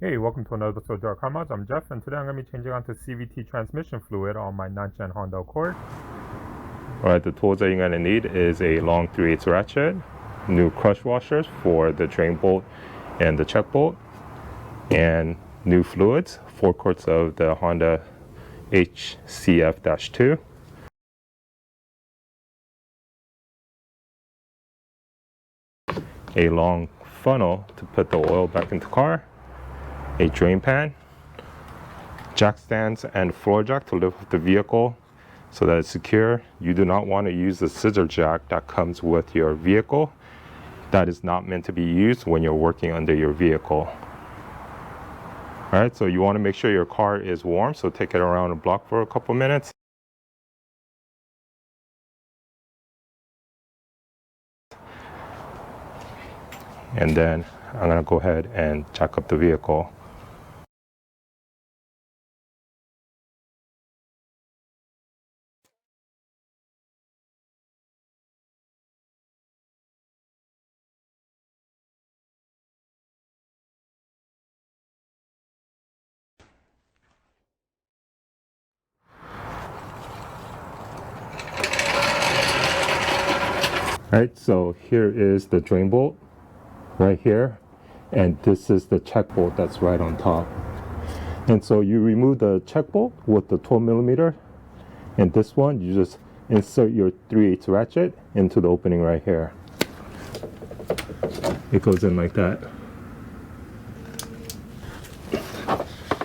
Hey, welcome to another episode of DIYCarModz. I'm Jeff, and today I'm going to be changing on to CVT transmission fluid on my 9th gen Honda Accord. Alright, the tools that you're going to need is a long 3/8 ratchet, new crush washers for the drain bolt and the check bolt, and new fluids, 4 quarts of the Honda HCF-2. A long funnel to put the oil back into the car, a drain pan, jack stands and floor jack to lift up the vehicle so that it's secure. You do not want to use the scissor jack that comes with your vehicle. That is not meant to be used when you're working under your vehicle. Alright, so you want to make sure your car is warm, so take it around the block for a couple minutes. And then I'm going to go ahead and jack up the vehicle. Alright, so here is the drain bolt right here, and this is the check bolt that's right on top. And so you remove the check bolt with the 12mm, and this one you just insert your 3/8 ratchet into the opening right here. It goes in like that.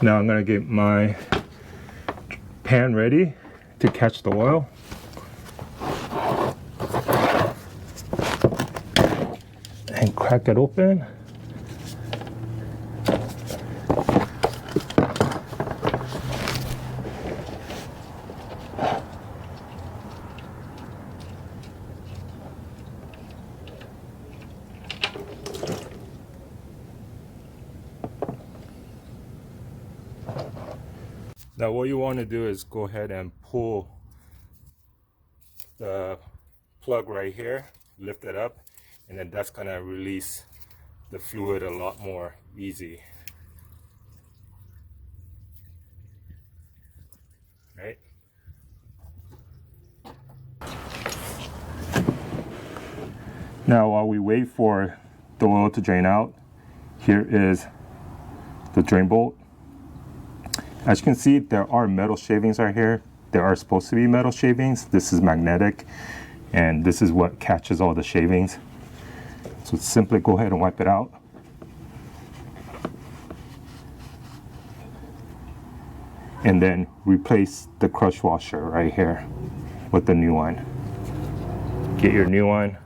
Now I'm going to get my pan ready to catch the oil. And crack it open. Now what you want to do is go ahead and pull the plug right here, lift it up, and then that's going to release the fluid a lot more easy. Right? Now while we wait for the oil to drain out, here is the drain bolt. As you can see, there are metal shavings right here. There are supposed to be metal shavings. This is magnetic, and this is what catches all the shavings. So simply go ahead and wipe it out. And then replace the crush washer right here with the new one. Get your new one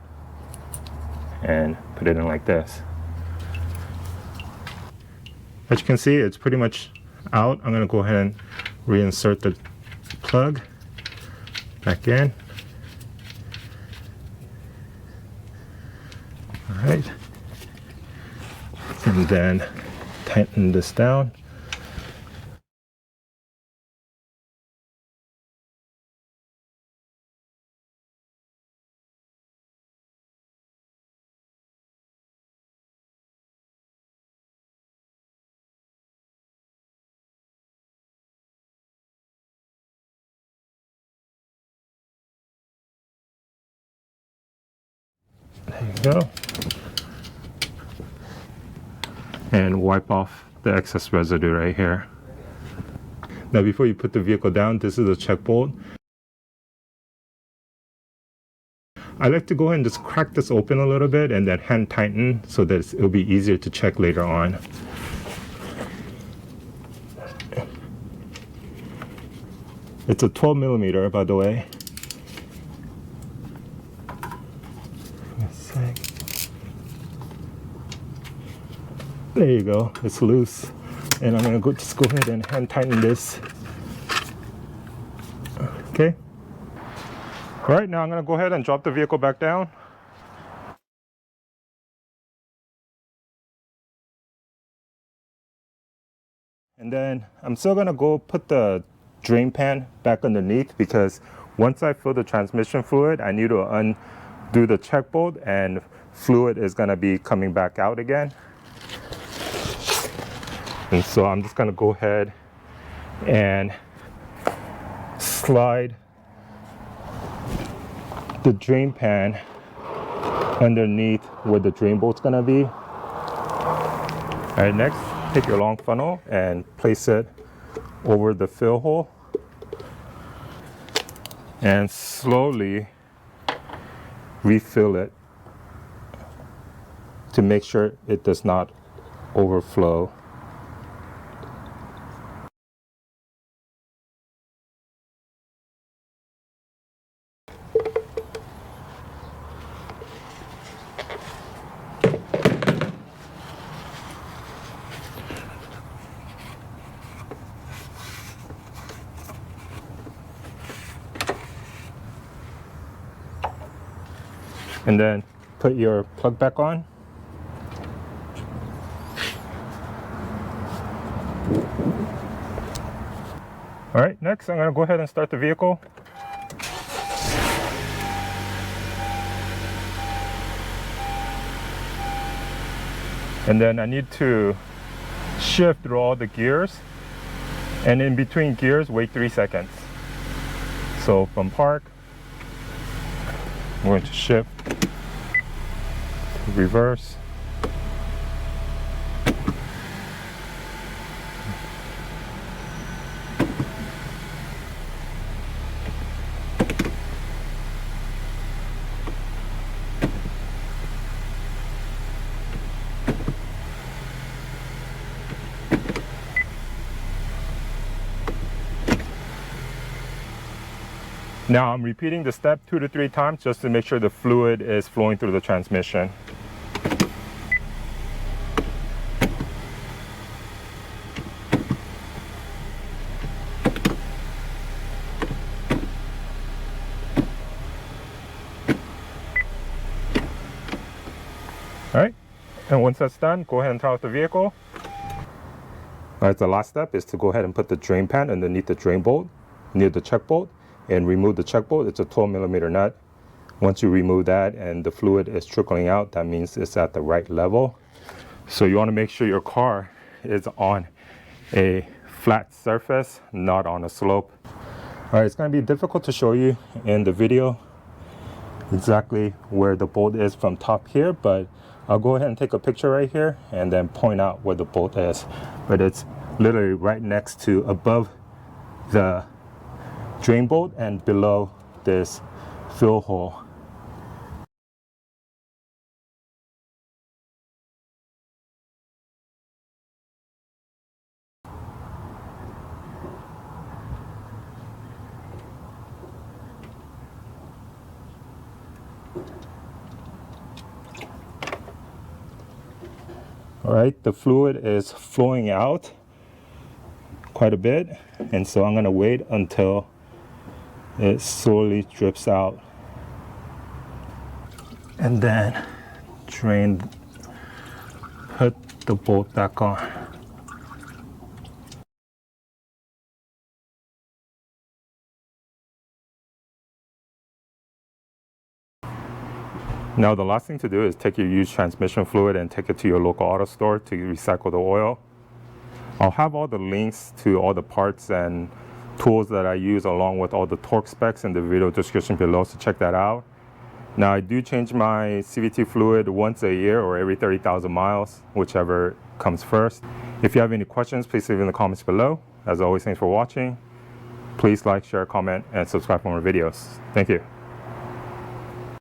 and put it in like this. As you can see, it's pretty much out. I'm going to go ahead and reinsert the plug back in. Alright, and then tighten this down. There you go. And wipe off the excess residue right here. Now before you put the vehicle down, this is the check bolt. I like to go ahead and just crack this open a little bit and then hand tighten so that it'll be easier to check later on. It's a 12mm, by the way. There you go, it's loose. And I'm gonna just go ahead and hand tighten this. Okay. All right, now I'm gonna go ahead and drop the vehicle back down. And then I'm still gonna go put the drain pan back underneath, because once I fill the transmission fluid, I need to undo the check bolt and fluid is gonna be coming back out again. And so I'm just going to go ahead and slide the drain pan underneath where the drain bolt's going to be. All right, next, take your long funnel and place it over the fill hole and slowly refill it to make sure it does not overflow. And then put your plug back on. All right, next I'm going to go ahead and start the vehicle. And then I need to shift through all the gears. And in between gears, wait 3 seconds. So from park, I'm going to shift, reverse, now I'm repeating the step 2 to 3 times just to make sure the fluid is flowing through the transmission. All right, and once that's done, go ahead and turn off the vehicle. All right, the last step is to go ahead and put the drain pan underneath the drain bolt near the check bolt and remove the check bolt. It's a 12mm nut. Once you remove that and the fluid is trickling out, that means it's at the right level. So you want to make sure your car is on a flat surface, not on a slope. All right, it's going to be difficult to show you in the video exactly where the bolt is from top here, but I'll go ahead and take a picture right here and then point out where the bolt is. But it's literally right next to, above the drain bolt and below this fill hole. All right, the fluid is flowing out quite a bit, and so I'm going to wait until it slowly drips out and then put the bolt back on. Now the last thing to do is take your used transmission fluid and take it to your local auto store to recycle the oil. I'll have all the links to all the parts and tools that I use along with all the torque specs in the video description below, so check that out. Now I do change my CVT fluid once a year or every 30,000 miles, whichever comes first. If you have any questions, please leave in the comments below. As always, thanks for watching. Please like, share, comment, and subscribe for more videos. Thank you.